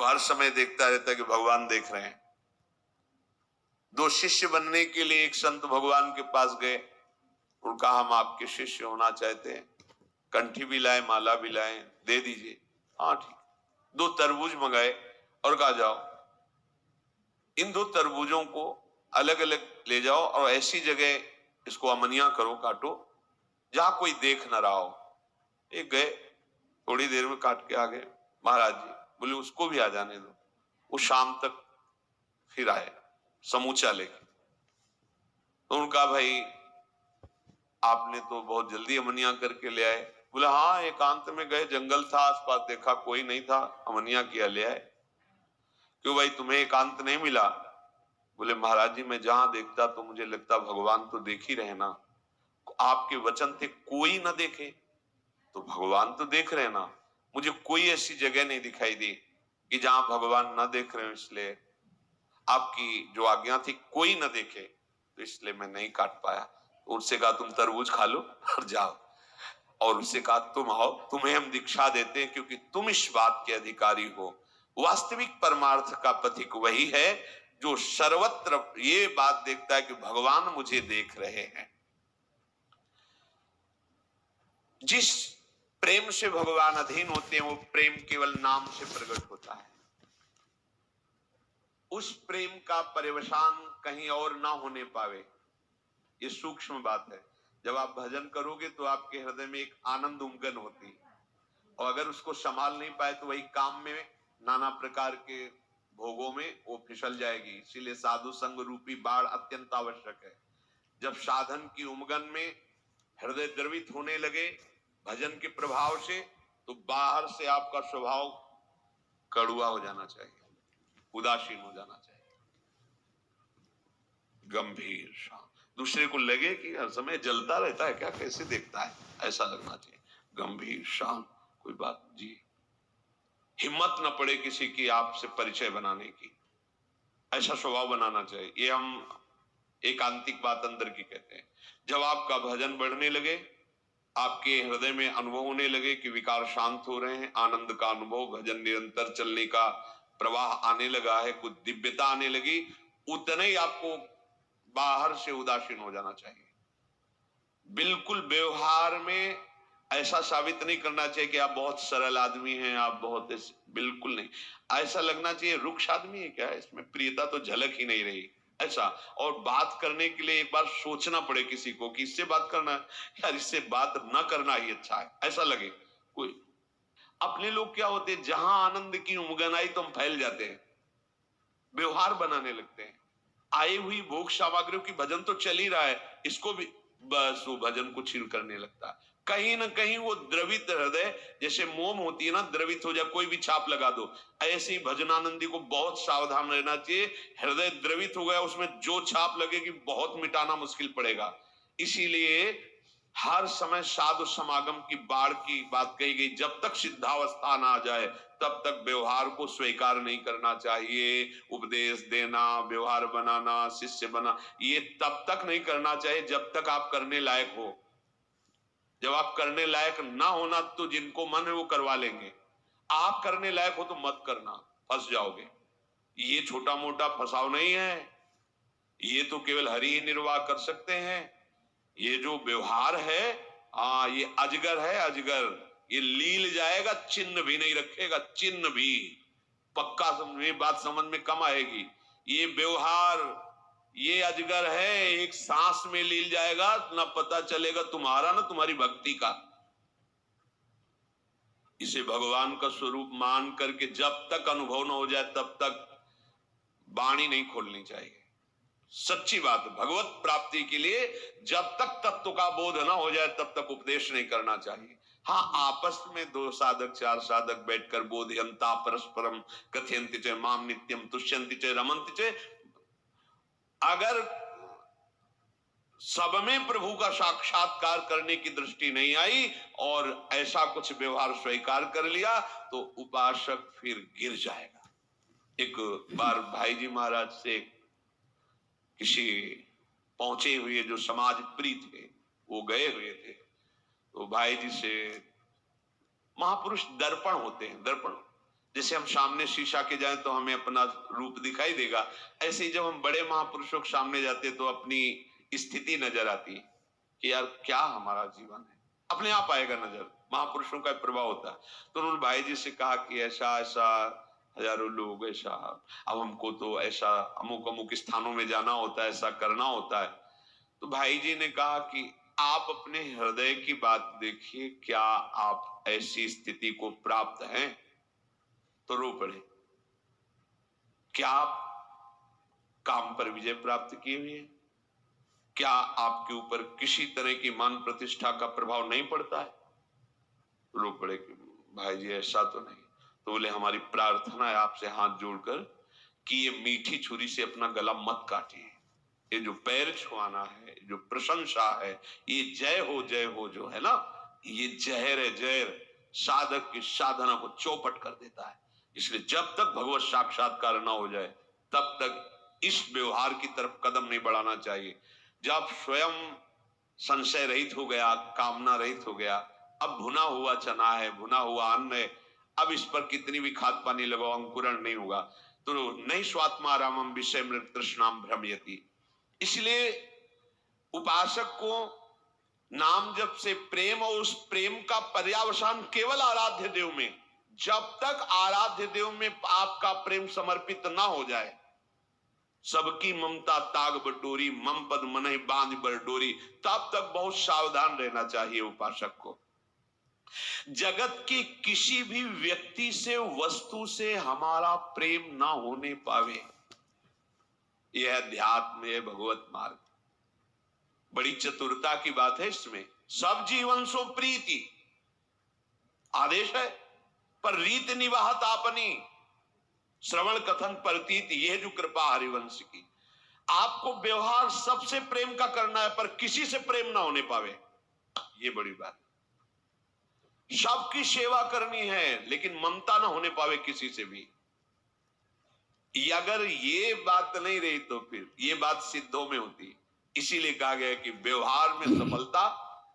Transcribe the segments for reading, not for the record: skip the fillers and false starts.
जो हर समय देखता रहता है कि भगवान देख रहे हैं। दो शिष्य बनने के लिए एक संत भगवान के पास गए और कहा हम आपके शिष्य होना चाहते हैं, कंठी भी लाए, माला भी लाए, दे दीजिए। हाँ ठीक। 2 तरबूज मंगाए और कहा जाओ इन 2 तरबूजों को अलग अलग ले जाओ और ऐसी जगह इसको अमनिया करो, काटो, जहां कोई देख न रहा हो। एक गए, थोड़ी देर में काट के आ गए। महाराज जी बोले उसको भी आ जाने दो। वो शाम तक फिर आए समूचा लेके। तो उनका भाई आपने तो बहुत जल्दी अमनिया करके ले आए। बोला हाँ, एकांत में गए, जंगल था आसपास, देखा कोई नहीं था, अमनिया किया, ले आए। क्यों भाई तुम्हें एकांत नहीं मिला? बोले महाराज जी मैं जहां देखता तो मुझे लगता भगवान तो देख ही रहे ना। आपके वचन थे कोई ना देखे, तो भगवान तो देख रहे ना। मुझे कोई ऐसी जगह नहीं दिखाई दी कि जहां भगवान ना देख रहे हो, इसलिए आपकी जो आज्ञा थी कोई ना देखे, तो इसलिए मैं नहीं काट पाया। उनसे कहा तुम तरबूज खा लो और जाओ। और उससे कहा तुम आओ, तुम्हें हम दीक्षा देते हैं क्योंकि तुम इस बात के अधिकारी हो। वास्तविक परमार्थ का पथिक वही है जो सर्वत्र ये बात देखता है कि भगवान मुझे देख रहे हैं। जिस प्रेम से भगवान अधीन होते हैं वो प्रेम केवल नाम से प्रकट होता है। उस प्रेम का परिवसान कहीं और ना होने पावे, ये सूक्ष्म बात है। जब आप भजन करोगे तो आपके हृदय में एक आनंद उमगन होती है, और अगर उसको संभाल नहीं पाए तो वही काम में नाना प्रकार के भोगों में वो फिसल जाएगी। इसीलिए साधु संग रूपी बाढ़ अत्यंत आवश्यक है। जब साधन की उमगन में हृदय द्रवित होने लगे भजन के प्रभाव से, तो बाहर से आपका स्वभाव कड़ुआ हो जाना चाहिए, उदासीन हो जाना चाहिए, गंभीर शांत। दूसरे को लगे कि हर समय जलता रहता है क्या, कैसे देखता है, ऐसा लगना चाहिए। गंभीर शांत, कोई बात जी, हिम्मत न पड़े किसी की आपसे परिचय बनाने की, ऐसा स्वभाव बनाना चाहिए। ये हम एकांतिक बात अंदर की कहते हैं। जब आपका भजन बढ़ने लगे, आपके हृदय में अनुभव होने लगे कि विकार शांत हो रहे हैं, आनंद का अनुभव, भजन निरंतर चलने का प्रवाह आने लगा है, कुछ दिव्यता आने लगी, उतने ही आपको बाहर से उदासीन हो जाना चाहिए। बिल्कुल व्यवहार में ऐसा साबित नहीं करना चाहिए कि आप बहुत सरल आदमी हैं, आप बहुत, बिल्कुल नहीं। ऐसा लगना चाहिए रुक्ष आदमी है क्या, इसमें प्रियता तो झलक ही नहीं रही, ऐसा। और बात करने के लिए एक बार सोचना पड़े किसी को कि इससे बात करना है यार, इससे बात न करना ही अच्छा है, ऐसा लगे कोई। अपने लोग क्या होते हैं, जहां आनंद की उमगन आई तो हम फैल जाते हैं, व्यवहार बनाने लगते हैं। आई हुई भोग सामग्रियों की भजन तो चल ही रहा है, इसको भी बस वो भजन को छीन करने लगता है। कहीं ना कहीं वो द्रवित हृदय, जैसे मोम होती है ना, द्रवित हो जाए, कोई भी छाप लगा दो, ऐसे ही भजनानंदी को बहुत सावधान रहना चाहिए। हृदय द्रवित हो गया, उसमें जो छाप लगेगी बहुत मिटाना मुश्किल पड़ेगा। इसीलिए हर समय साधु समागम की बाढ़ की बात कही गई। जब तक सिद्धावस्था ना आ जाए तब तक व्यवहार को स्वीकार नहीं करना चाहिए। उपदेश देना, व्यवहार बनाना, शिष्य बना, ये तब तक नहीं करना चाहिए जब तक आप करने लायक हो। जब आप करने लायक ना होना तो जिनको मन है वो करवा लेंगे। आप करने लायक हो तो मत करना, फंस जाओगे। ये छोटा मोटा फंसाव नहीं है, ये तो केवल हरि ही निर्वाह कर सकते हैं। ये जो व्यवहार है, ये अजगर है, अजगर, ये लील जाएगा, चिन्ह भी नहीं रखेगा, चिन्ह भी पक्का। ये बात समझ में कम आएगी। ये व्यवहार, ये अजगर है, एक सांस में लील जाएगा, ना पता चलेगा तुम्हारा ना तुम्हारी भक्ति का। इसे भगवान का स्वरूप मान करके जब तक अनुभव न हो जाए तब तक वाणी नहीं खोलनी चाहिए। सच्ची बात, भगवत प्राप्ति के लिए जब तक तत्व का बोध ना हो जाए तब तक उपदेश नहीं करना चाहिए। हाँ, आपस में 2 साधक 4 साधक बैठकर बोधयंता परस्परम कथयन्ति च माम नित्यम तुष्यन्ति च रमन्ति च, अगर सब में प्रभु का साक्षात्कार करने की दृष्टि नहीं आई और ऐसा कुछ व्यवहार स्वीकार कर लिया तो उपासक फिर गिर जाएगा। एक बार भाई जी महाराज से किसी पहुंचे हुए जो समाज प्रिय थे वो गए हुए थे, तो भाई जी से, महापुरुष दर्पण होते हैं, दर्पण जैसे हम सामने शीशा के जाएं तो हमें अपना रूप दिखाई देगा, ऐसे ही जब हम बड़े महापुरुषों के सामने जाते तो अपनी स्थिति नजर आती है कि यार क्या हमारा जीवन है, अपने आप आएगा नजर, महापुरुषों का प्रभाव होता है। तो उन्होंने भाई जी से कहा कि ऐसा ऐसा हजारों लोग ऐसा, अब हमको तो ऐसा अमुक अमुक स्थानों में जाना होता है, ऐसा करना होता है। तो भाई जी ने कहा कि आप अपने हृदय की बात देखिए, क्या आप ऐसी स्थिति को प्राप्त हैं? तो रो पड़े। क्या आप काम पर विजय प्राप्त किए हुए हैं? क्या आपके ऊपर किसी तरह की मान प्रतिष्ठा का प्रभाव नहीं पड़ता है? रो पड़े कि भाई जी ऐसा तो नहीं। तो बोले हमारी प्रार्थना है आपसे हाथ जोड़कर कि ये मीठी छुरी से अपना गला मत काटिए। ये जो पैर छुआना है, जो प्रशंसा है, ये जय हो जो है ना, ये जहर है, जहर साधक की साधना को चौपट कर देता है। इसलिए जब तक भगवत साक्षात्कार ना हो जाए तब तक इस व्यवहार की तरफ कदम नहीं बढ़ाना चाहिए। जब स्वयं संशय रहित हो गया, कामना रहित हो गया, अब भुना हुआ चना है, भुना हुआ अन्न है, अब इस पर कितनी भी खाद पानी लगाओ अंकुरण नहीं होगा। तो नहीं स्वात्मारामम विषय मृत तृष्णाम भ्रमयति। इसलिए उपासक को नाम जप से प्रेम, और उस प्रेम का पर्यावसान केवल आराध्य देव में, जब तक आराध्य देव में आपका प्रेम समर्पित ना हो जाए, सबकी ममता ताग बटोरी, मम पद मनहि बांध बर डोरी, तब तक बहुत सावधान रहना चाहिए उपासक को। जगत के किसी भी व्यक्ति से, वस्तु से हमारा प्रेम ना होने पावे, यह अध्यात्म है, भगवत मार्ग। बड़ी चतुरता की बात है इसमें। सब जीवन सो प्रीति आदेश है, पर रीत निवाहत आपनी, श्रवण कथन प्रतीत, यह जो कृपा हरिवंश की। आपको व्यवहार सबसे प्रेम का करना है, पर किसी से प्रेम ना होने पावे, ये बड़ी बात। सबकी सेवा करनी है लेकिन ममता ना होने पावे किसी से भी। अगर ये बात नहीं रही तो फिर ये बात सिद्धों में होती। इसीलिए कहा गया कि व्यवहार में सफलता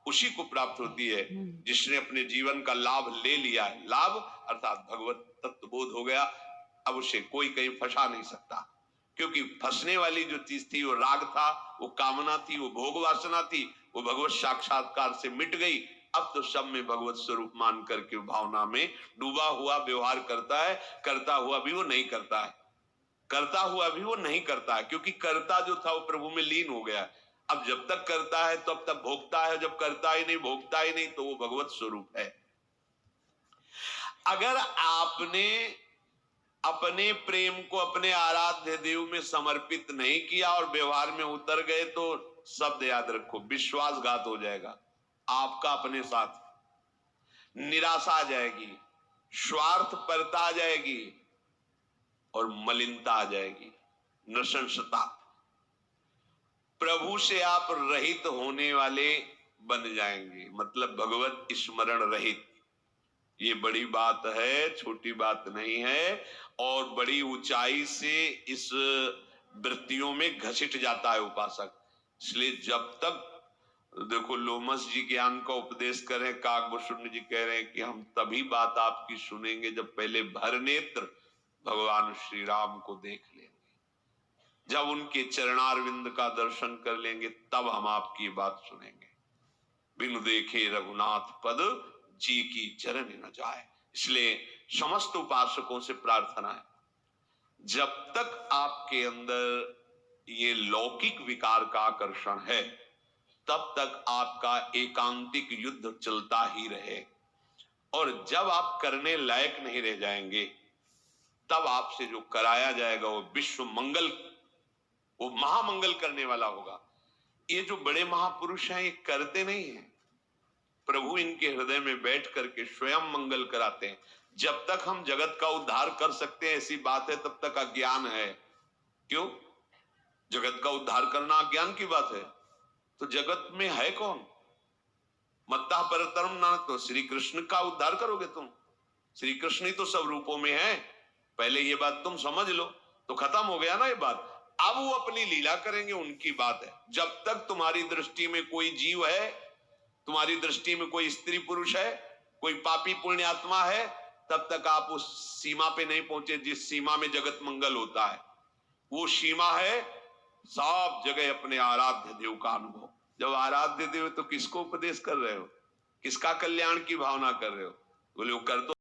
उसी को प्राप्त होती है जिसने अपने जीवन का लाभ ले लिया है। लाभ अर्थात भगवत तत्व बोध हो गया, अब उसे कोई कहीं फंसा नहीं सकता, क्योंकि फंसने वाली जो चीज थी वो राग था, वो कामना थी, वो भोग वासना थी, वो भगवत साक्षात्कार से मिट गई। अब तो सब में भगवत स्वरूप मान करके भावना में डूबा हुआ व्यवहार करता है। करता हुआ भी वो नहीं करता है, करता हुआ भी वो नहीं करता है, क्योंकि करता जो था वो प्रभु में लीन हो गया। अब जब तक करता है तब तक भोगता है, जब करता ही नहीं, भोगता ही नहीं, तो वो भगवत स्वरूप है। अगर आपने अपने प्रेम को अपने आराध्य देव में समर्पित नहीं किया और व्यवहार में उतर गए, तो शब्द याद रखो, विश्वासघात हो जाएगा आपका अपने साथ, निराशा आ जाएगी, स्वार्थपरता आ जाएगी और मलिनता आ जाएगी, नृशंसता। प्रभु से आप रहित होने वाले बन जाएंगे, मतलब भगवत स्मरण रहित। ये बड़ी बात है, छोटी बात नहीं है, और बड़ी ऊंचाई से इस वृत्तियों में घसीट जाता है उपासक। इसलिए जब तक देखो लोमस जी ज्ञान का उपदेश करें, काकभूषण जी कह रहे हैं कि हम तभी बात आपकी सुनेंगे जब पहले भर नेत्र भगवान श्री राम को देख लेंगे, जब उनके चरणारविंद का दर्शन कर लेंगे, तब हम आपकी बात सुनेंगे। बिनु देखे रघुनाथ पद जी की चरण न जाए। इसलिए समस्त उपासकों से प्रार्थना है, जब तक आपके अंदर ये लौकिक विकार का आकर्षण है तब तक आपका एकांतिक युद्ध चलता ही रहे, और जब आप करने लायक नहीं रह जाएंगे तब आपसे जो कराया जाएगा वो विश्व मंगल, वो महामंगल करने वाला होगा। ये जो बड़े महापुरुष हैं ये करते नहीं हैं, प्रभु इनके हृदय में बैठ करके स्वयं मंगल कराते हैं। जब तक हम जगत का उद्धार कर सकते हैं ऐसी बात है, तब तक अज्ञान है। क्यों? जगत का उद्धार करना अज्ञान की बात है। तो जगत में है कौन? मत्ता परतरम ना, तो श्री कृष्ण का उद्धार करोगे तुम। श्री कृष्ण ही तो सब रूपों में है, पहले ये बात तुम समझ लो, तो खत्म हो गया ना ये बात। अब वो अपनी लीला करेंगे, उनकी बात है। जब तक तुम्हारी दृष्टि में कोई जीव है, तुम्हारी दृष्टि में कोई स्त्री पुरुष है, कोई पापी पुण्यात्मा है, तब तक आप उस सीमा पे नहीं पहुंचे जिस सीमा में जगत मंगल होता है। वो सीमा है सब जगह अपने आराध्य देव का अनुभव। जब आराध्य देव तो किसको उपदेश कर रहे हो, किसका कल्याण की भावना कर रहे हो? बोले वो कर दो।